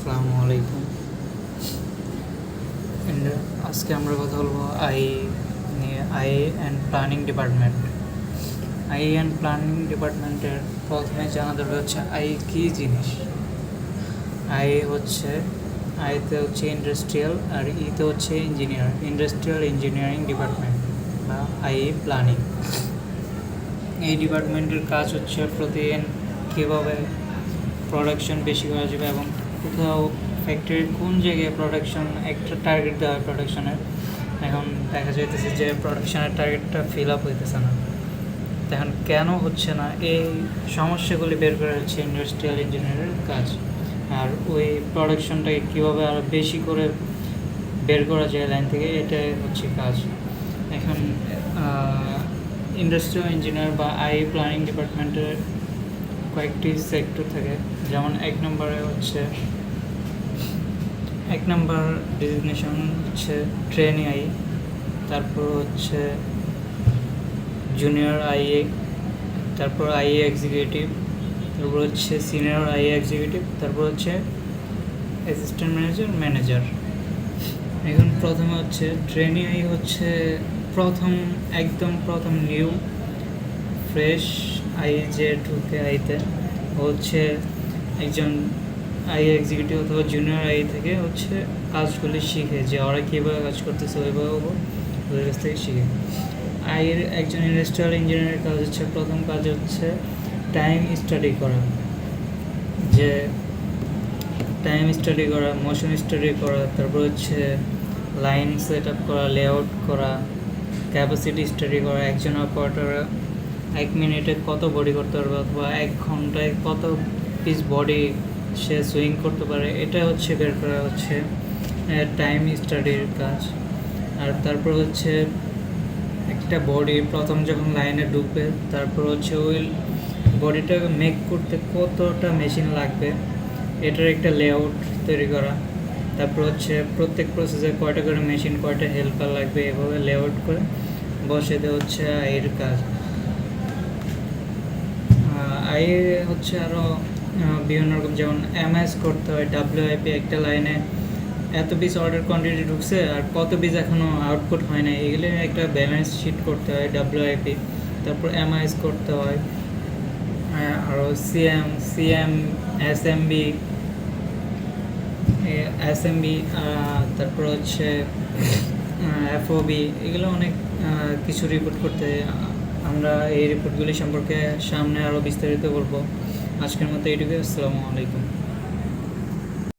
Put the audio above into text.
আসসালামু আলাইকুম। আজকে আমরা কথা বলবো আই নিয়ে, I and planning department. I and planning ডিপার্টমেন্টের প্রথমে জানা দরকার হচ্ছে আই কী জিনিস। আইতে হচ্ছে ইন্ডাস্ট্রিয়াল, আর ইতে হচ্ছে ইঞ্জিনিয়ার, ইন্ডাস্ট্রিয়াল ইঞ্জিনিয়ারিং ডিপার্টমেন্ট বা আই প্ল্যানিং। এই ডিপার্টমেন্টের কাজ হচ্ছে প্রতিদিন কীভাবে প্রোডাকশন বেশি করা যাবে এবং কোথাও ফ্যাক্টরির কোন জায়গায় প্রোডাকশন একটা টার্গেট দেওয়া হয় প্রোডাকশনের। এখন দেখা যাইতেছে যে প্রোডাকশনের টার্গেটটা ফিল আপ হইতেছে না, এখন কেন হচ্ছে না এই সমস্যাগুলি বের করা হচ্ছে ইন্ডাস্ট্রিয়াল ইঞ্জিনিয়ারের কাজ। আর ওই প্রোডাকশনটাকে কীভাবে আরও বেশি করে বের করা যায় লাইন থেকে, এটাই হচ্ছে কাজ। এখন ইন্ডাস্ট্রিয়াল ইঞ্জিনিয়ার বা আই প্ল্যানিং ডিপার্টমেন্টের কয়েকটি সেক্টর থাকে, যেমন এক নম্বর ডিজিগনেশন হচ্ছে ট্রেনি আই, তারপর হচ্ছে জুনিয়র আইএ, তারপর আইএ এক্সিকিউটিভ, তারপর হচ্ছে সিনিয়র আইএ এক্সিকিউটিভ, তারপর হচ্ছে অ্যাসিস্ট্যান্ট ম্যানেজার। এখন প্রথমে হচ্ছে ট্রেনি আই হচ্ছে একদম প্রথম নিউ ফ্রেশ আই যে ঢুকে আইতে হচ্ছে একজন আই এক্সিকিউটিভ অথবা জুনিয়র আই থেকে হচ্ছে কাজগুলি শিখে, যে ওরা কীভাবে কাজ করতেছে ওইভাবে ওদের কাছ থেকে শিখে। আইয়ের একজন ইন্ডাস্ট্রিয়াল ইঞ্জিনিয়ারের কাজ হচ্ছে, প্রথম কাজ হচ্ছে টাইম স্টাডি করা, মোশন স্টাডি করা, তারপর হচ্ছে লাইন সেট আপ করা, লেআউট করা, ক্যাপাসিটি স্টাডি করা, একজন অপারেটর 1 মিনিটে কত বডি করতে পারবে অথবা 1 ঘন্টায় কত পিস বডি সে সুইং করতে পারে, এটা হচ্ছে বের করা হচ্ছে টাইম স্টাডির কাজ। আর তারপর হচ্ছে একটা বডি প্রথম যখন লাইনে ঢুকবে, তারপর হচ্ছে ওই বডিটা মেক করতে কতটা মেশিন লাগবে এটার একটা লেআউট তৈরি করা। তারপর হচ্ছে প্রত্যেক প্রসেসে কয়টা করে মেশিন, কয়টা হেল্পার লাগবে, এভাবে লেআউট করে বসে দেওয়া হচ্ছে আইয়ের কাজ। আইয়ে হচ্ছে আরও বিভিন্ন রকম, যেমন এমএস করতে হয়, ডাব্লিউআইপি, একটা লাইনে এত পিস অর্ডার কোয়ান্টিটি ঢুকছে আর কত পিস এখনও আউটপুট হয় না, এগুলো একটা ব্যালেন্স শিট করতে হয় ডাব্লিউআইপি। তারপর এমআইএস করতে হয়, আরও সিএম এসএমবি, তারপর হচ্ছে এফওবি, এগুলো অনেক কিছু রিপোর্ট করতে হয়। আমরা এই রিপোর্টগুলি সম্পর্কে সামনে আরও বিস্তারিত বলবো। আজকের মতো এইটুকু। আসসালামু আলাইকুম।